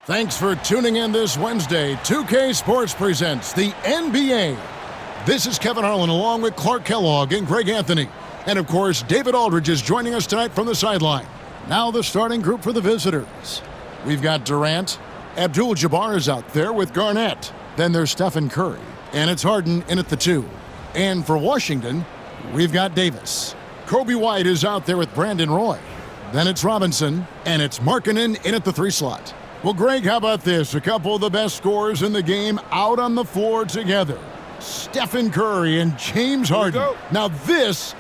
Thanks for tuning in this Wednesday. 2K Sports presents the NBA. This is Kevin Harlan along with Clark Kellogg and Greg Anthony. And of course, David Aldridge is joining us tonight from the sideline. Now the starting group for the visitors. We've got Durant. Abdul-Jabbar is out there with Garnett. Then there's Stephen Curry. And it's Harden in at the 2. And for Washington, we've got Davis. Kobe White is out there with Brandon Roy. Then it's Robinson. And it's Markkanen in at the 3 slot. Well, Greg, how about this? A couple of the best scorers in the game out on the floor together. Stephen Curry and James Harden. Now this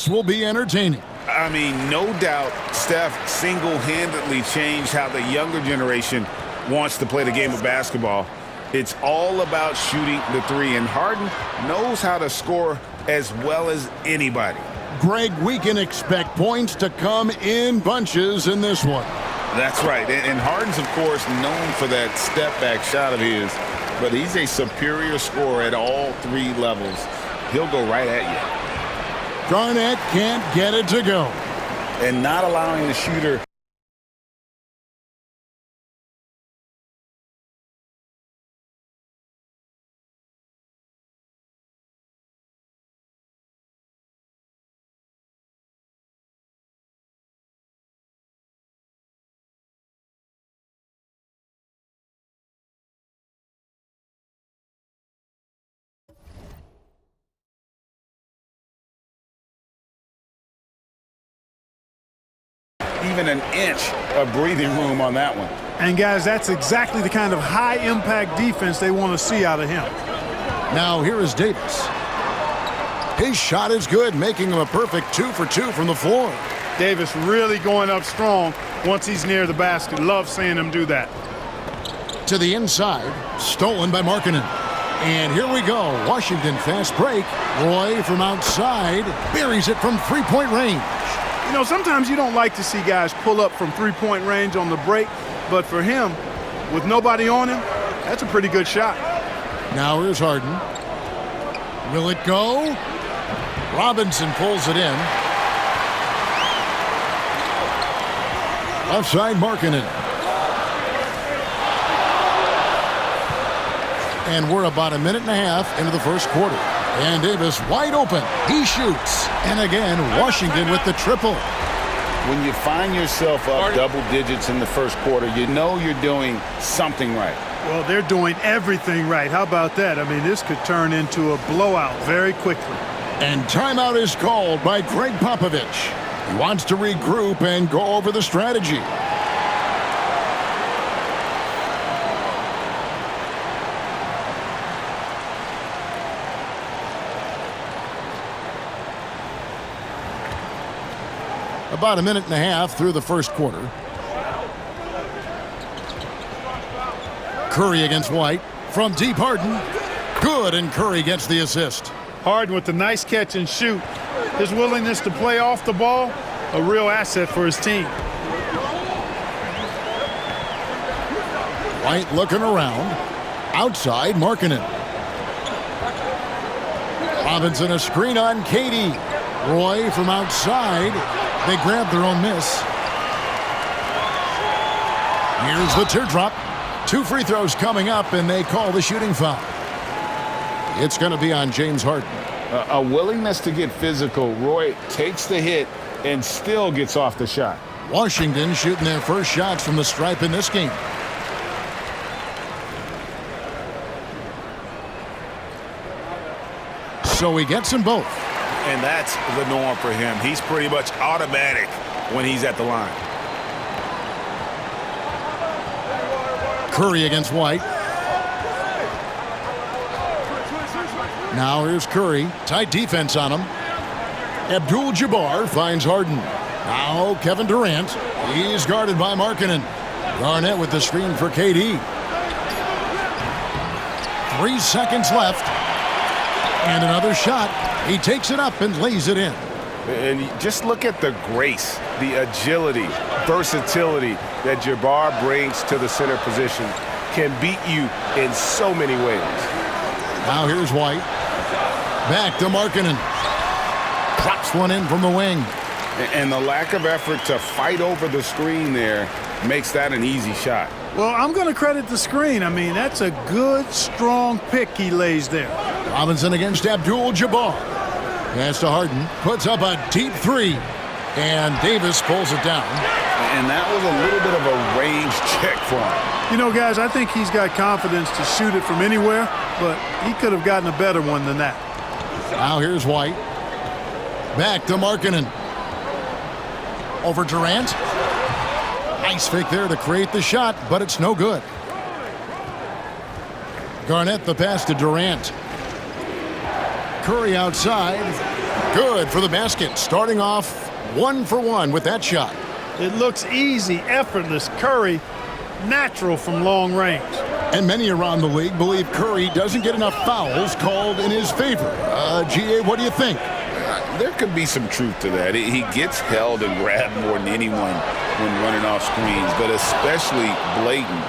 will be entertaining. I mean, no doubt Steph single-handedly changed how the younger generation wants to play the game of basketball. It's all about shooting the 3, and Harden knows how to score as well as anybody. Greg, we can expect points to come in bunches in this one. That's right, and Harden's, of course, known for that step-back shot of his, but he's a superior scorer at all 3 levels. He'll go right at you. Garnett can't get it to go. And not allowing the shooter. Even an inch of breathing room on that one. And guys, that's exactly the kind of high-impact defense they want to see out of him. Now here is Davis. His shot is good, making him a perfect 2 for 2 from the floor. Davis really going up strong once he's near the basket. Love seeing him do that. To the inside, stolen by Markkanen. And here we go, Washington fast break. Broy from outside, buries it from three-point range. You know, sometimes you don't like to see guys pull up from three-point range on the break, but for him, with nobody on him, that's a pretty good shot. Now here's Harden. Will it go? Robinson pulls it in. Offside Markkanen. And we're about a minute and a half into the first quarter. And Davis wide open. He shoots. And again, Washington with the triple. When you find yourself up double digits in the first quarter, you know you're doing something right. Well, they're doing everything right. How about that? I mean, this could turn into a blowout very quickly. And timeout is called by Greg Popovich. He wants to regroup and go over the strategy. About a minute and a half through the first quarter. Curry against White. From deep, Harden. Good, and Curry gets the assist. Harden with the nice catch and shoot. His willingness to play off the ball, a real asset for his team. White looking around. Outside, Markkanen. Robinson a screen on KD. Roy from outside. They grab their own miss. Here's the teardrop. 2 free throws coming up, and they call the shooting foul. It's going to be on James Harden. A willingness to get physical. Roy takes the hit and still gets off the shot. Washington shooting their first shots from the stripe in this game. So he gets them both. And that's the norm for him. He's pretty much automatic when he's at the line. Curry against White. Now here's Curry. Tight defense on him. Abdul-Jabbar finds Harden. Now Kevin Durant. He's guarded by Markkanen. Garnett with the screen for KD. 3 seconds left. And another shot. He takes it up and lays it in. And just look at the grace, the agility, versatility that Jabbar brings to the center position. Can beat you in so many ways. Now here's White. Back to Markkanen. Pops one in from the wing. And the lack of effort to fight over the screen there makes that an easy shot. Well, I'm going to credit the screen. I mean, that's a good, strong pick he lays there. Robinson against Abdul-Jabbar. Pass to Harden. Puts up a deep three. And Davis pulls it down. And that was a little bit of a range check for him. You know, guys, I think he's got confidence to shoot it from anywhere, but he could have gotten a better one than that. Now here's White. Back to Markkanen. Over Durant. Nice fake there to create the shot, but it's no good. Garnett the pass to Durant. Curry outside. Good for the basket. Starting off 1 for 1 with that shot. It looks easy, effortless. Curry, natural from long range. And many around the league believe Curry doesn't get enough fouls called in his favor. GA, what do you think? There could be some truth to that. He gets held and grabbed more than anyone when running off screens, but especially blatant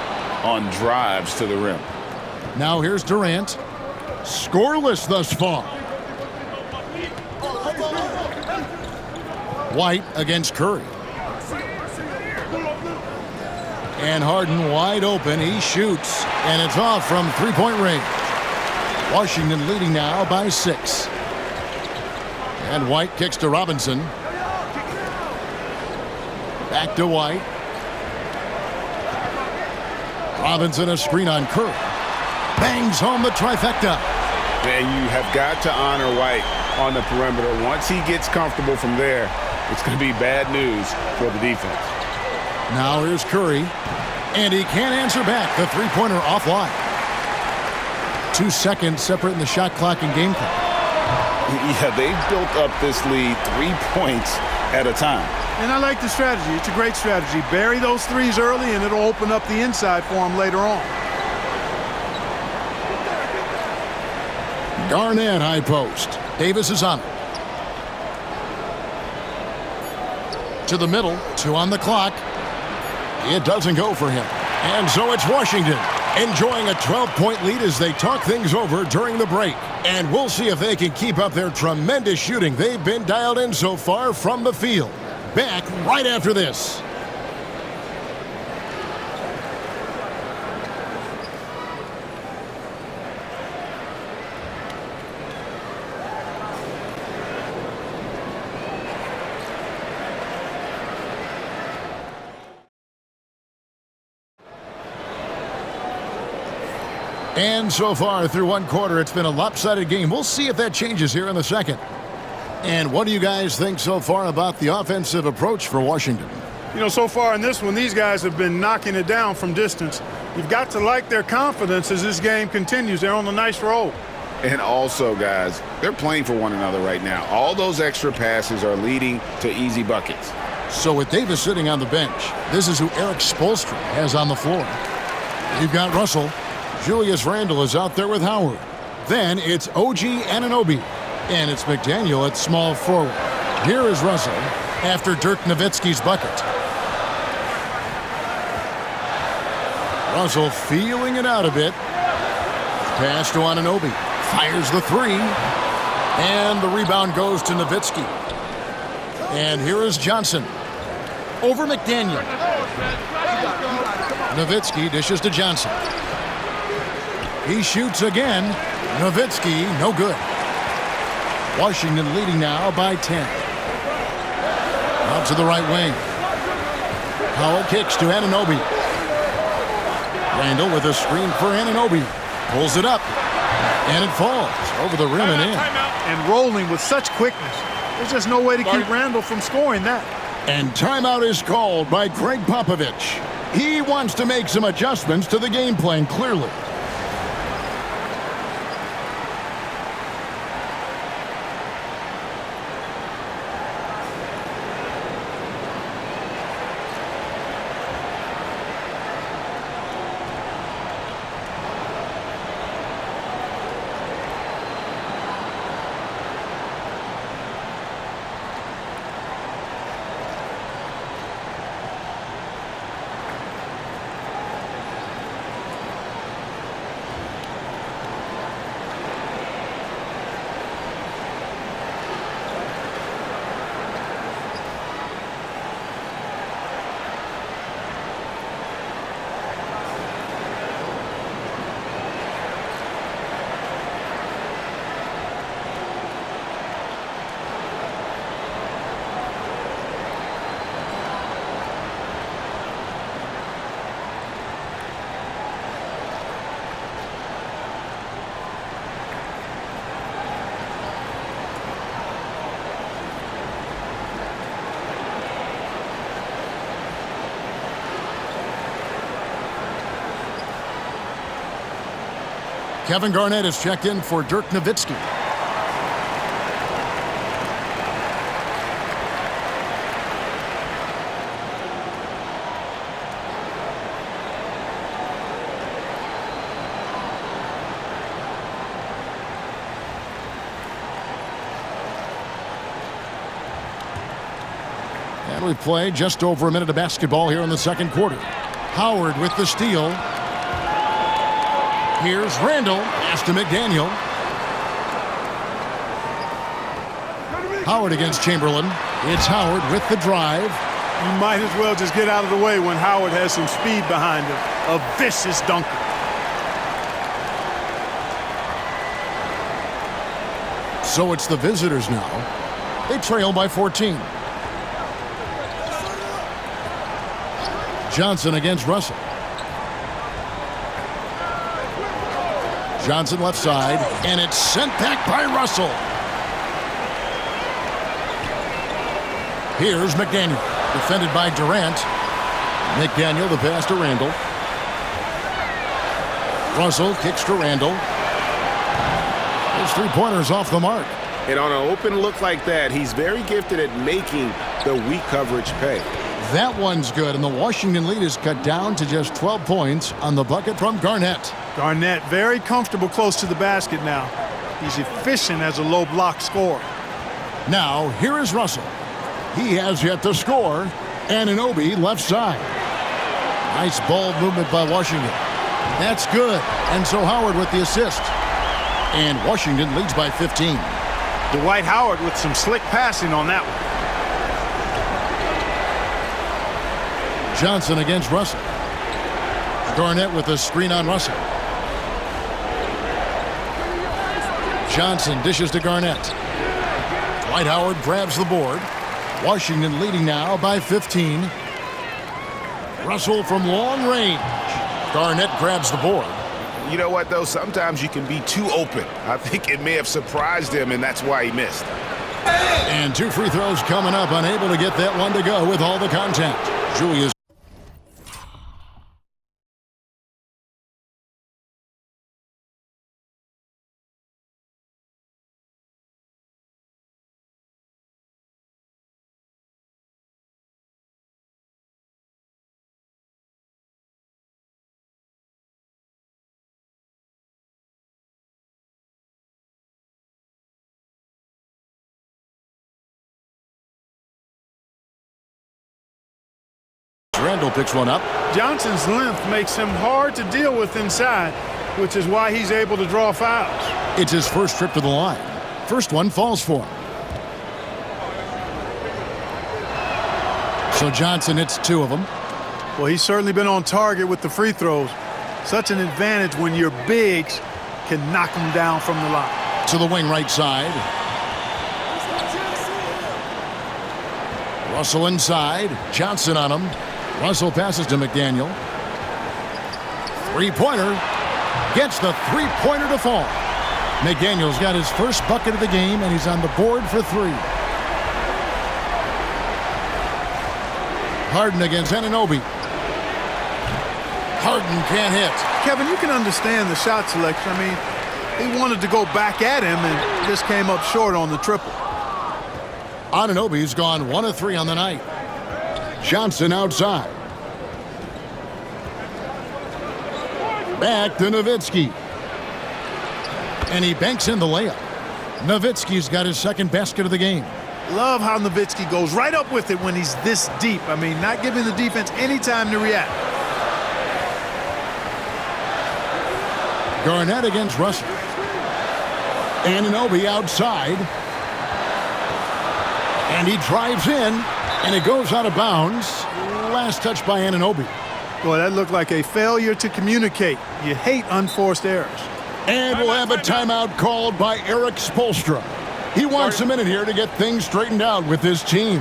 on drives to the rim. Now here's Durant. Scoreless thus far. White against Curry. And Harden wide open. He shoots, and it's off from three-point range. Washington leading now by 6. And White kicks to Robinson. Back to White. Robinson a screen on Curry. Bangs home the trifecta. And you have got to honor White on the perimeter. Once he gets comfortable from there, it's going to be bad news for the defense. Now here's Curry. And he can't answer back. The three-pointer offline. 2 seconds separating the shot clock and game clock. Yeah, they've built up this lead 3 points at a time. And I like the strategy. It's a great strategy. Bury those threes early, and it'll open up the inside for him later on. Garnett high post. Davis is on it. To the middle. 2 on the clock. It doesn't go for him. And so it's Washington enjoying a 12-point lead as they talk things over during the break. And we'll see if they can keep up their tremendous shooting they've been dialed in so far from the field. Back right after this. And so far through one quarter, it's been a lopsided game. We'll see if that changes here in the second. And what do you guys think so far about the offensive approach for Washington? You know, so far in this one, these guys have been knocking it down from distance. You've got to like their confidence as this game continues. They're on a nice roll. And also, guys, they're playing for one another right now. All those extra passes are leading to easy buckets. So with Davis sitting on the bench, this is who Eric Spoelstra has on the floor. You've got Russell. Julius Randle is out there with Howard. Then it's OG Anunoby. And it's McDaniel at small forward. Here is Russell after Dirk Nowitzki's bucket. Russell feeling it out a bit. Pass to Anunoby. Fires the three. And the rebound goes to Nowitzki. And here is Johnson. Over McDaniel. Nowitzki dishes to Johnson. He shoots again. Nowitzki, no good. Washington leading now by 10. Out to the right wing. Howell kicks to Anunoby. Randle with a screen for Anunoby. Pulls it up. And it falls over the rim and in. And rolling with such quickness. There's just no way to keep Randle from scoring that. And timeout is called by Greg Popovich. He wants to make some adjustments to the game plan, clearly. Kevin Garnett is checked in for Dirk Nowitzki. And we play just over a minute of basketball here in the second quarter. Howard with the steal. Here's Randall. Pass to McDaniel. Howard against Chamberlain. It's Howard with the drive. You might as well just get out of the way when Howard has some speed behind him. A vicious dunker. So it's the visitors now. They trail by 14. Johnson against Russell. Johnson left side, and it's sent back by Russell. Here's McDaniel, defended by Durant. McDaniel, the pass to Randall. Russell kicks to Randall. His three-pointers off the mark. And on an open look like that, he's very gifted at making the weak coverage pay. That one's good, and the Washington lead is cut down to just 12 points on the bucket from Garnett. Garnett very comfortable close to the basket now. He's efficient as a low block scorer. Now, here is Russell. He has yet to score. Anunoby left side. Nice ball movement by Washington. That's good. And so Howard with the assist. And Washington leads by 15. Dwight Howard with some slick passing on that one. Johnson against Russell. Garnett with a screen on Russell. Johnson dishes to Garnett. Dwight Howard grabs the board. Washington leading now by 15. Russell from long range. Garnett grabs the board. You know what, though? Sometimes you can be too open. I think it may have surprised him, and that's why he missed. And two free throws coming up. Unable to get that one to go with all the contact. Julius. Randall picks one up. Johnson's length makes him hard to deal with inside, which is why he's able to draw fouls. It's his first trip to the line. First one falls for him. So Johnson hits two of them. Well, he's certainly been on target with the free throws. Such an advantage when your bigs can knock them down from the line. To the wing right side. Russell inside. Johnson on him. Russell passes to McDaniel. Three-pointer. Gets the three-pointer to fall. McDaniel's got his first bucket of the game, and he's on the board for three. Harden against Anunoby. Harden can't hit. Kevin, you can understand the shot selection. I mean, he wanted to go back at him and just came up short on the triple. Anunoby's gone 1 of 3 on the night. Johnson outside. Back to Nowitzki. And he banks in the layup. Nowitzki's got his second basket of the game. Love how Nowitzki goes right up with it when he's this deep. I mean, not giving the defense any time to react. Garnett against Russell. Anunoby outside. And he drives in, and it goes out of bounds. Last touch by Anunoby. Boy, that looked like a failure to communicate. You hate unforced errors. And we'll have a timeout called by Eric Spoelstra. He wants a minute here to get things straightened out with his team.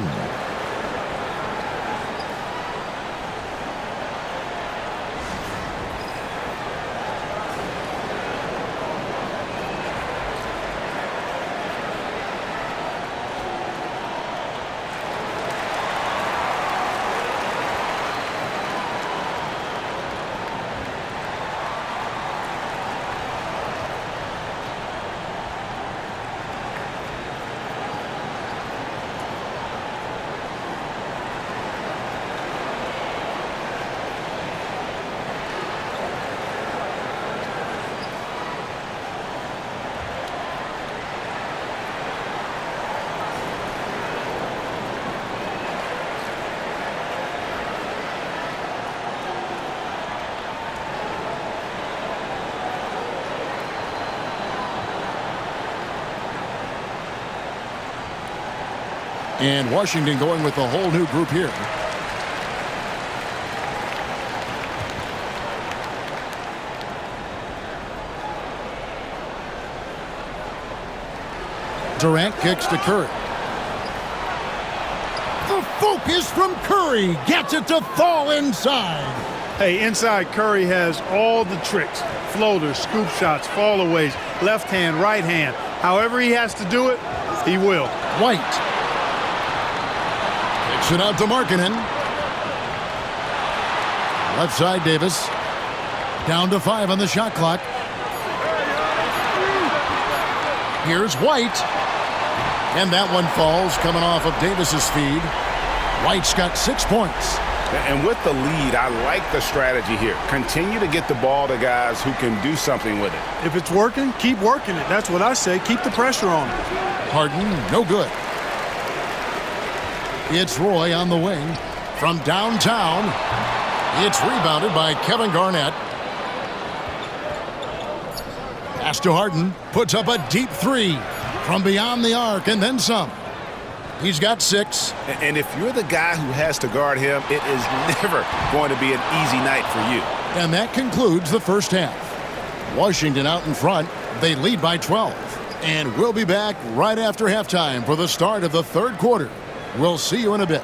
And Washington going with a whole new group here. Durant kicks to Curry. The focus from Curry gets it to fall inside. Hey, inside Curry has all the tricks. Floaters, scoop shots, fallaways, left hand, right hand. However he has to do it, he will. White. Kicks it out to Markkanen. Left side Davis. Down to 5 on the shot clock. Here's White. And that one falls coming off of Davis's feed. White's got 6 points. And with the lead, I like the strategy here. Continue to get the ball to guys who can do something with it. If it's working, keep working it. That's what I say. Keep the pressure on it. Harden, no good. It's Roy on the wing. From downtown, it's rebounded by Kevin Garnett. Pass to Harden, puts up a deep 3 from beyond the arc and then some. He's got 6. And if you're the guy who has to guard him, it is never going to be an easy night for you. And that concludes the first half. Washington out in front. They lead by 12. And we'll be back right after halftime for the start of the third quarter. We'll see you in a bit.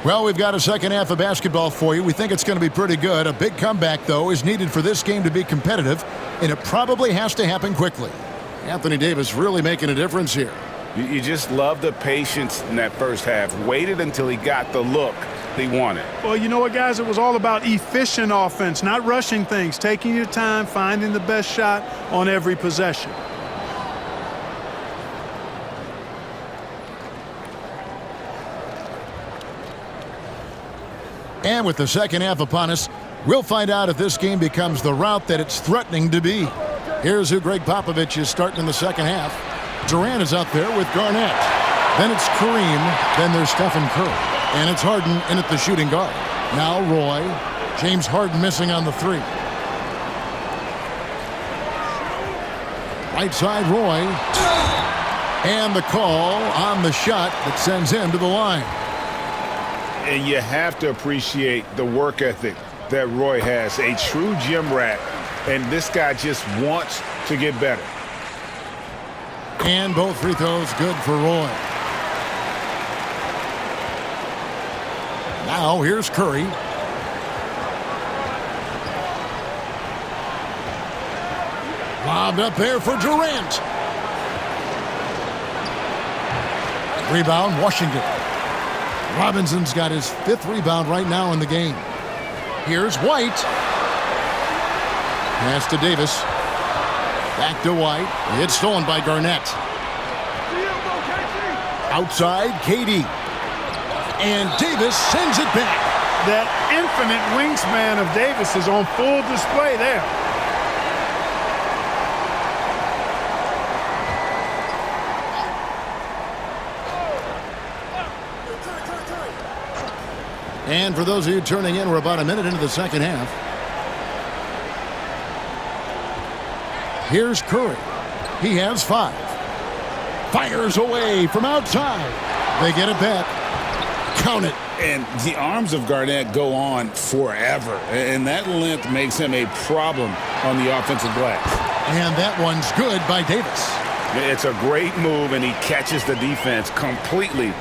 Well, we've got a second half of basketball for you. We think it's going to be pretty good. A big comeback, though, is needed for this game to be competitive, and it probably has to happen quickly. Anthony Davis really making a difference here. You just love the patience in that first half. Waited until he got the look he wanted. Well, you know what, guys? It was all about efficient offense, not rushing things, taking your time, finding the best shot on every possession. And with the second half upon us, we'll find out if this game becomes the route that it's threatening to be. Here's who Greg Popovich is starting in the second half. Durant is out there with Garnett. Then it's Kareem. Then there's Stephen Curry. And it's Harden in at the shooting guard. Now Roy. James Harden missing on the 3. Right side Roy. And the call on the shot that sends him to the line. And you have to appreciate the work ethic that Roy has. A true gym rat. And this guy just wants to get better. And both free throws good for Roy. Now here's Curry. Lobbed up there for Durant. Rebound, Washington. Robinson's got his 5th rebound right now in the game. Here's White. Pass to Davis. Back to White. It's stolen by Garnett. Outside, KD. And Davis sends it back. That infinite wingspan of Davis is on full display there. And for those of you turning in, we're about a minute into the second half. Here's Curry. He has 5. Fires away from outside. They get it back. Count it. And the arms of Garnett go on forever. And that length makes him a problem on the offensive glass. And that one's good by Davis. It's a great move, and he catches the defense completely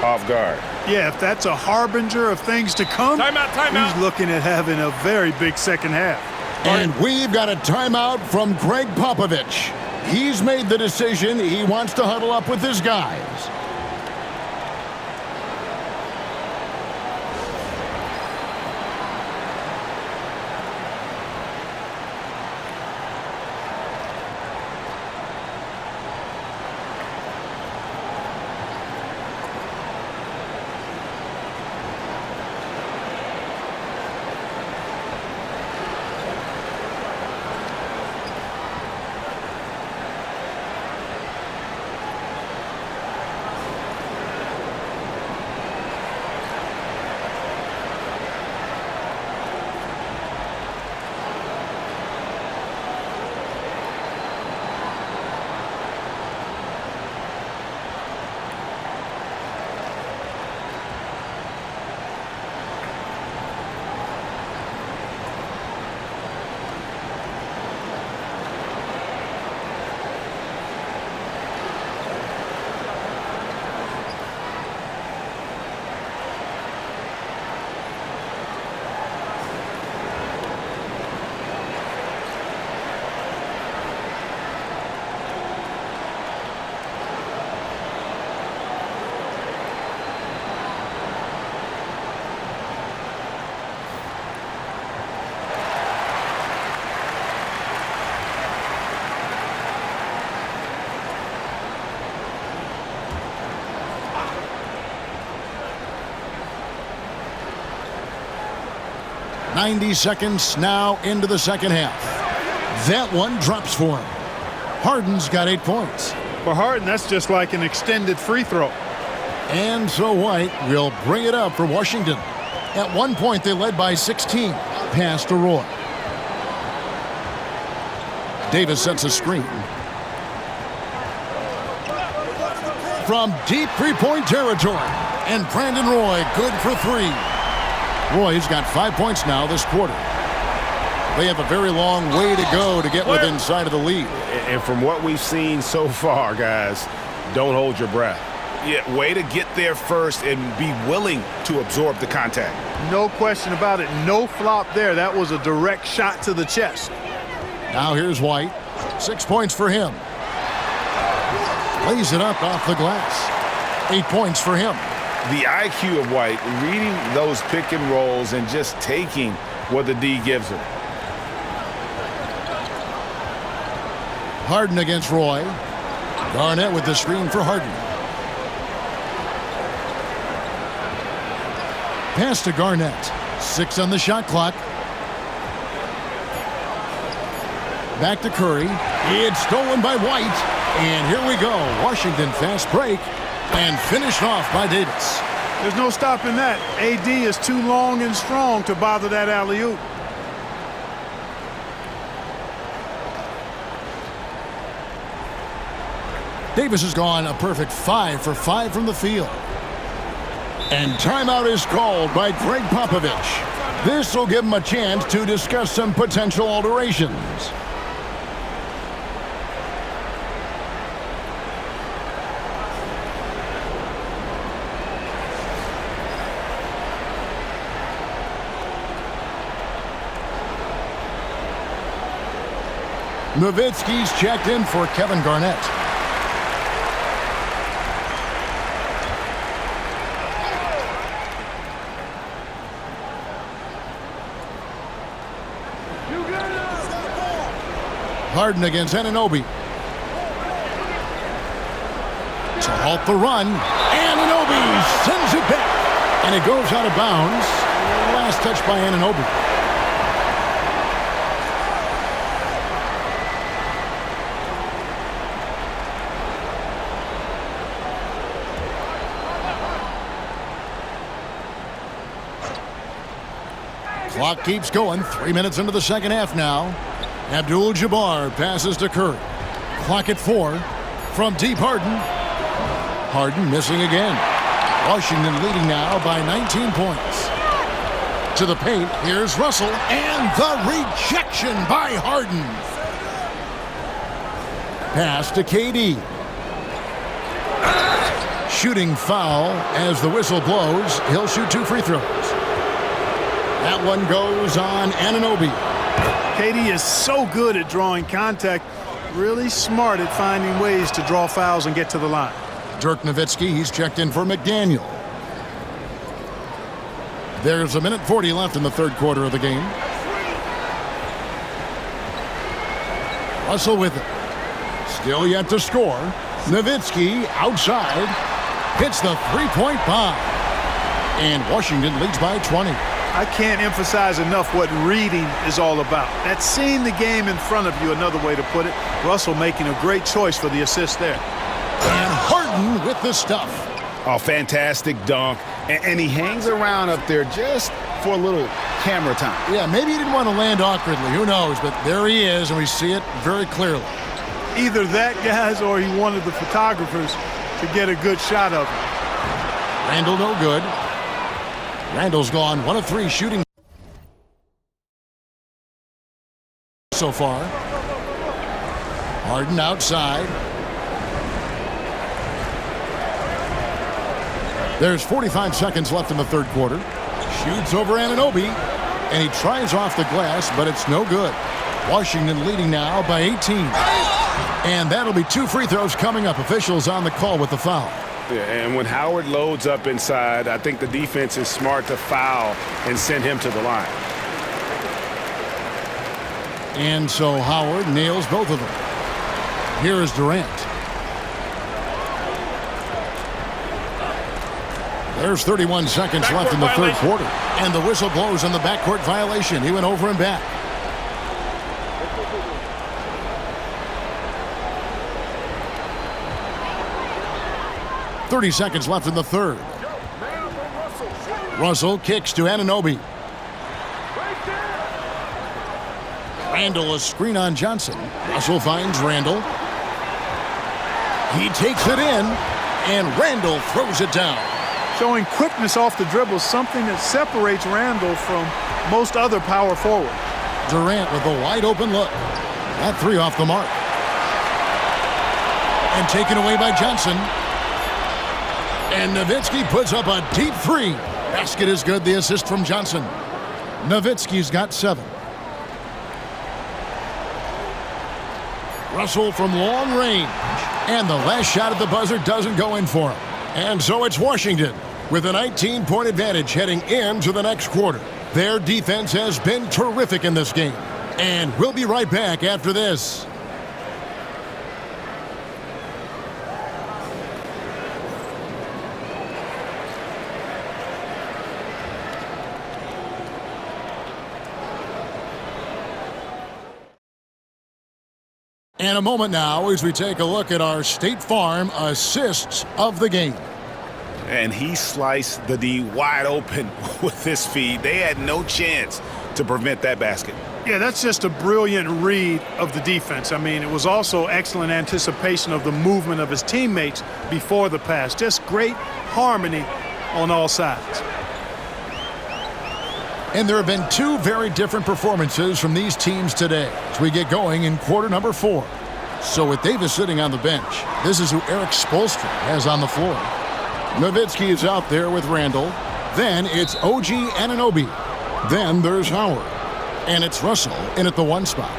off guard. Yeah, if that's a harbinger of things to come, he's looking at having a very big second half. And we've got a timeout from Greg Popovich. He's made the decision. He wants to huddle up with his guys. "90 seconds now into the second half. That one drops for him. Harden's got 8 points. For Harden, that's just like an extended free throw. And so White will bring it up for Washington. At one point, they led by 16. Pass to Roy. Davis sets a screen. From deep three-point territory. And Brandon Roy good for 3. Roy's got 5 points now this quarter. They have a very long way to go to get within sight of the lead. And from what we've seen so far, guys, don't hold your breath. Yeah, way to get there first and be willing to absorb the contact. No question about it. No flop there. That was a direct shot to the chest. Now here's White. 6 points for him. Lays it up off the glass. 8 points for him. The IQ of White, reading those pick and rolls and just taking what the D gives him. Harden against Roy. Garnett with the screen for Harden. Pass to Garnett. 6 on the shot clock. Back to Curry. It's stolen by White. And here we go. Washington fast break. And finished off by Davis. There's no stopping that. AD is too long and strong to bother that alley-oop. Davis has gone a perfect 5 for 5 from the field. And timeout is called by Greg Popovich. This will give him a chance to discuss some potential alterations. Nowitzki's checked in for Kevin Garnett. Harden against Anunoby. To halt the run. Anunoby sends it back. And it goes out of bounds. Last touch by Anunoby. Clock keeps going. 3 minutes into the second half now. Abdul-Jabbar passes to Curry. Clock at 4. From deep Harden. Harden missing again. Washington leading now by 19 points. To the paint. Here's Russell. And the rejection by Harden. Pass to KD. shooting foul as the whistle blows. He'll shoot 2 free throws. That one goes on Anunoby. KD is so good at drawing contact, really smart at finding ways to draw fouls and get to the line. Dirk Nowitzki, he's checked in for McDaniel. There's 1:40 left in the third quarter of the game. Russell with it. Still yet to score. Nowitzki outside. Hits the three-point bomb. And Washington leads by 20. I can't emphasize enough what reading is all about. That's seeing the game in front of you, another way to put it. Russell making a great choice for the assist there. And Harden with the stuff. Oh, fantastic dunk. And he hangs around up there just for a little camera time. Yeah, maybe he didn't want to land awkwardly. Who knows? But there he is, and we see it very clearly. Either that, guys, or he wanted the photographers to get a good shot of him. Randall no good. Randall's gone 1 of 3 shooting so far. Harden outside. There's 45 seconds left in the third quarter. Shoots over Anunoby, and he tries off the glass, but it's no good. Washington leading now by 18. And that'll be 2 free throws coming up. Officials on the call with the foul. Yeah, and when Howard loads up inside, I think the defense is smart to foul and send him to the line. And so Howard nails both of them. Here is Durant. There's 31 seconds left in the third quarter. And the whistle blows on the backcourt violation. He went over and back. .30 seconds left in the third. Russell kicks to Anunoby. Randall a screen on Johnson. Russell finds Randall. He takes it in, and Randall throws it down. Showing quickness off the dribble, something that separates Randall from most other power forwards. Durant with a wide open look. That 3 off the mark. And taken away by Johnson. And Nowitzki puts up a deep 3. Basket is good. The assist from Johnson. Nowitzki's got 7. Russell from long range. And the last shot at the buzzer doesn't go in for him. And so it's Washington with a 19-point advantage heading into the next quarter. Their defense has been terrific in this game. And we'll be right back after this. And a moment now as we take a look at our State Farm assists of the game. And he sliced the D wide open with his feed. They had no chance to prevent that basket. Yeah, that's just a brilliant read of the defense. I mean, it was also excellent anticipation of the movement of his teammates before the pass. Just great harmony on all sides. And there have been 2 very different performances from these teams today as we get going in quarter number 4. So with Davis sitting on the bench, this is who Eric Spoelstra has on the floor. Nowitzki is out there with Randall. Then it's OG Anunoby. Then there's Howard. And it's Russell in at the 1 spot.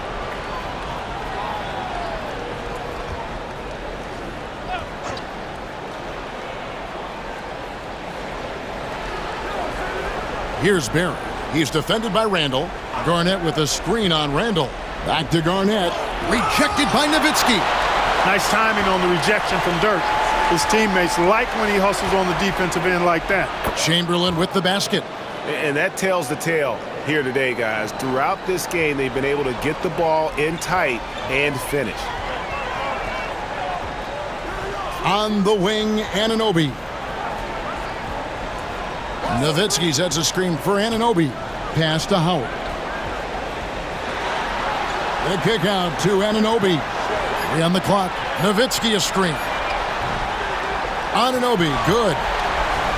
Here's Barrett. He's defended by Randall. Garnett with a screen on Randall. Back to Garnett. Rejected by Nowitzki. Nice timing on the rejection from Dirk. His teammates like when he hustles on the defensive end like that. Chamberlain with the basket. And that tells the tale here today, guys. Throughout this game, they've been able to get the ball in tight and finish. On the wing, Anunoby. Nowitzki sets a screen for Anunoby. Pass to Howard. The kick out to Anunoby. 3 on the clock. Nowitzki a screen. Anunoby, good.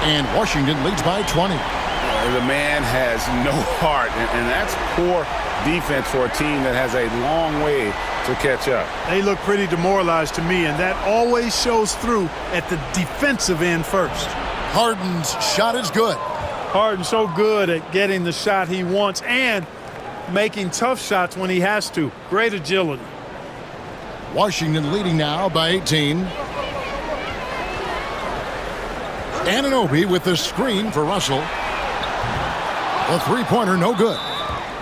And Washington leads by 20. The man has no heart, and that's poor defense for a team that has a long way to catch up. They look pretty demoralized to me, and that always shows through at the defensive end first. Harden's shot is good. Harden's so good at getting the shot he wants and making tough shots when he has to. Great agility. Washington leading now by 18. Anunoby with the screen for Russell. The three-pointer no good.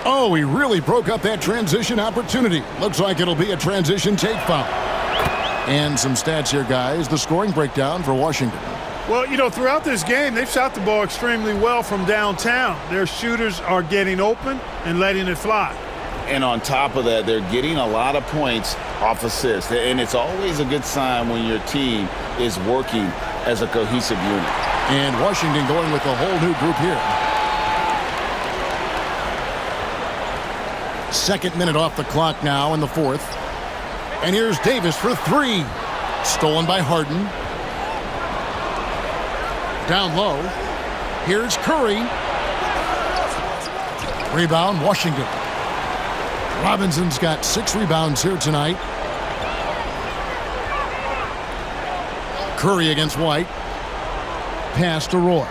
Oh, he really broke up that transition opportunity. Looks like it'll be a transition take foul. And some stats here, guys. The scoring breakdown for Washington. Well, you know, throughout this game, they've shot the ball extremely well from downtown. Their shooters are getting open and letting it fly. And on top of that, they're getting a lot of points off assists. And it's always a good sign when your team is working as a cohesive unit. And Washington going with a whole new group here. Second minute off the clock now in the fourth. And here's Davis for three. Stolen by Harden. Down low. Here's Curry. Rebound, Washington. Robinson's got 6 rebounds here tonight. Curry against White. Pass to Roy.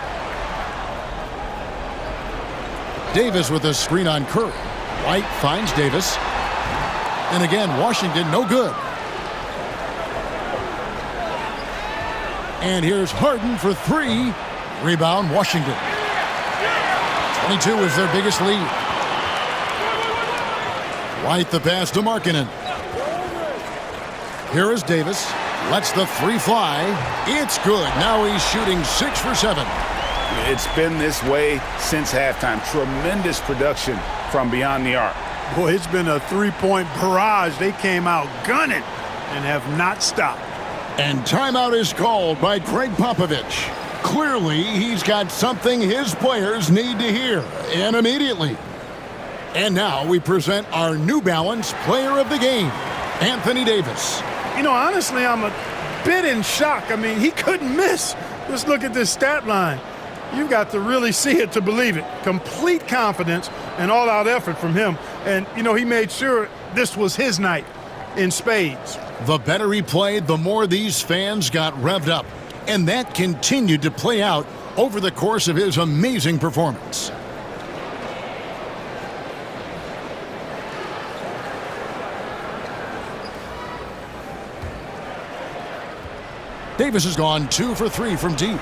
Davis with a screen on Curry. White finds Davis. And again, Washington no good. And here's Harden for three. Rebound, Washington. 22 is their biggest lead. White the pass to Markkanen. Here is Davis. Lets the three fly. It's good. Now he's shooting 6 for 7. It's been this way since halftime. Tremendous production from beyond the arc. Boy, it's been a three-point barrage. They came out gunning and have not stopped. And timeout is called by Greg Popovich. Clearly, he's got something his players need to hear, and immediately. And now we present our New Balance Player of the Game, Anthony Davis. You know, honestly, I'm a bit in shock. I mean, he couldn't miss. Just look at this stat line. You've got to really see it to believe it. Complete confidence and all-out effort from him. And, you know, he made sure this was his night in spades. The better he played, the more these fans got revved up. And that continued to play out over the course of his amazing performance. Davis has gone 2 for 3 from deep.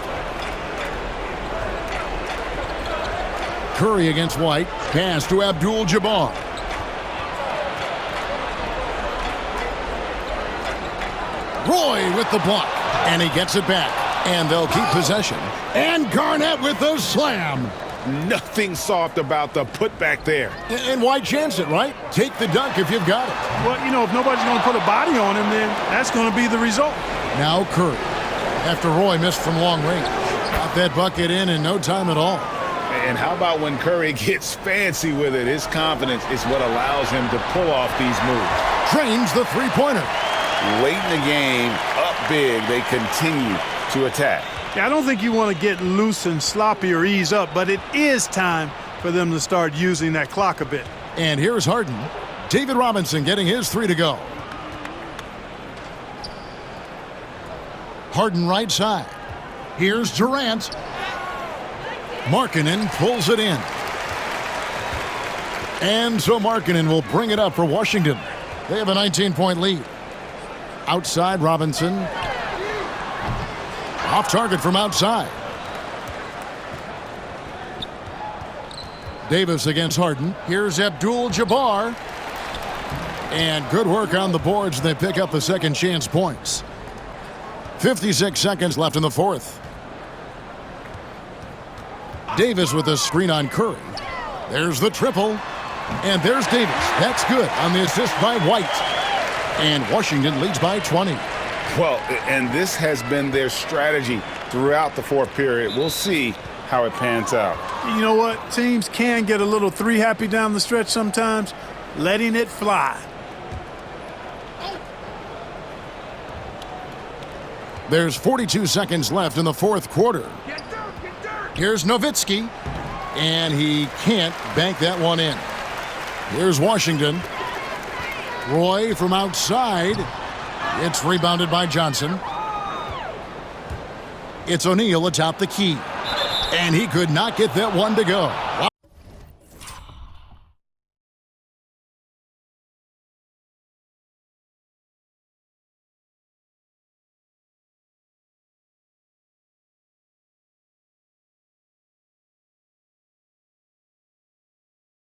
Curry against White. Pass to Abdul-Jabbar. Broy with the block. And he gets it back. And they'll keep possession. And Garnett with the slam. Nothing soft about the putback there. And why chance it, right? Take the dunk if you've got it. Well, you know, if nobody's going to put a body on him, then that's going to be the result. Now Curry. After Roy missed from long range. Got that bucket in no time at all. And how about when Curry gets fancy with it? His confidence is what allows him to pull off these moves. Trains the three-pointer. Late in the game, up big, they continue to attack. Yeah, I don't think you want to get loose and sloppy or ease up, but it is time for them to start using that clock a bit. And here's Harden. David Robinson getting his 3 to go. Harden right side. Here's Durant. Markkanen pulls it in. And so Markkanen will bring it up for Washington. They have a 19-point lead. Outside Robinson. Off target from outside. Davis against Harden. Here's Abdul-Jabbar. And good work on the boards. They pick up the second chance points. 56 seconds left in the fourth. Davis with a screen on Curry. There's the triple. And there's Davis. That's good on the assist by White. And Washington leads by 20. Well, and this has been their strategy throughout the fourth period. We'll see how it pans out. You know what? Teams can get a little three happy down the stretch sometimes, letting it fly. There's 42 seconds left in the fourth quarter. Here's Nowitzki, and he can't bank that one in. Here's Washington. Broy from outside. It's rebounded by Johnson. It's O'Neal atop the key. And he could not get that one to go. Wow.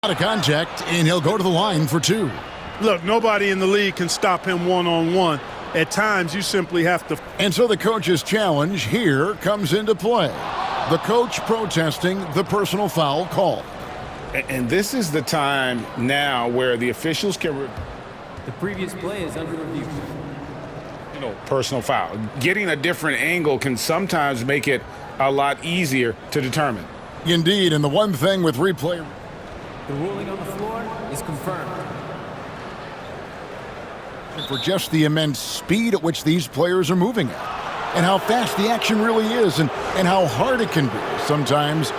Out of contact, and he'll go to the line for two. Look, nobody in the league can stop him one-on-one. At times, you simply have to. And so the coach's challenge here comes into play. The coach protesting the personal foul call. And this is the time now where the officials can. The previous play is under review. Personal foul. Getting a different angle can sometimes make it a lot easier to determine. Indeed, and the one thing with replay. The ruling on the floor is confirmed. For just the immense speed at which these players are moving at, and how fast the action really is, and how hard it can be sometimes,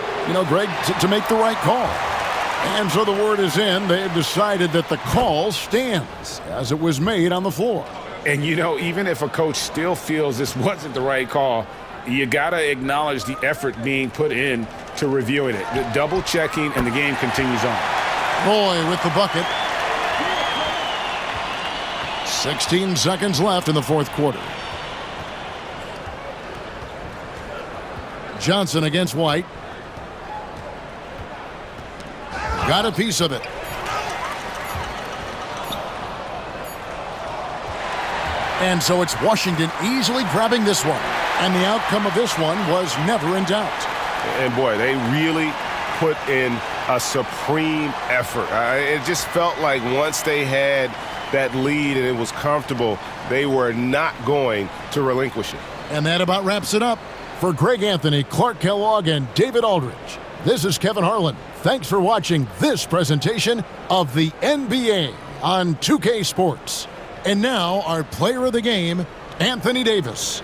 Greg, to make the right call. And so the word is in. They have decided that the call stands as it was made on the floor. And, even if a coach still feels this wasn't the right call, you got to acknowledge the effort being put in to reviewing it. The double checking, and the game continues on. Broy with the bucket. 16 seconds left in the fourth quarter. Johnson against White. Got a piece of it. And so it's Washington easily grabbing this one. And the outcome of this one was never in doubt. And boy, they really put in a supreme effort. It just felt like once they had that lead and it was comfortable, they were not going to relinquish it. And that about wraps it up. For Greg Anthony, Clark Kellogg, and David Aldridge, this is Kevin Harlan. Thanks for watching this presentation of the NBA on 2K Sports. And now our player of the game, Anthony Davis.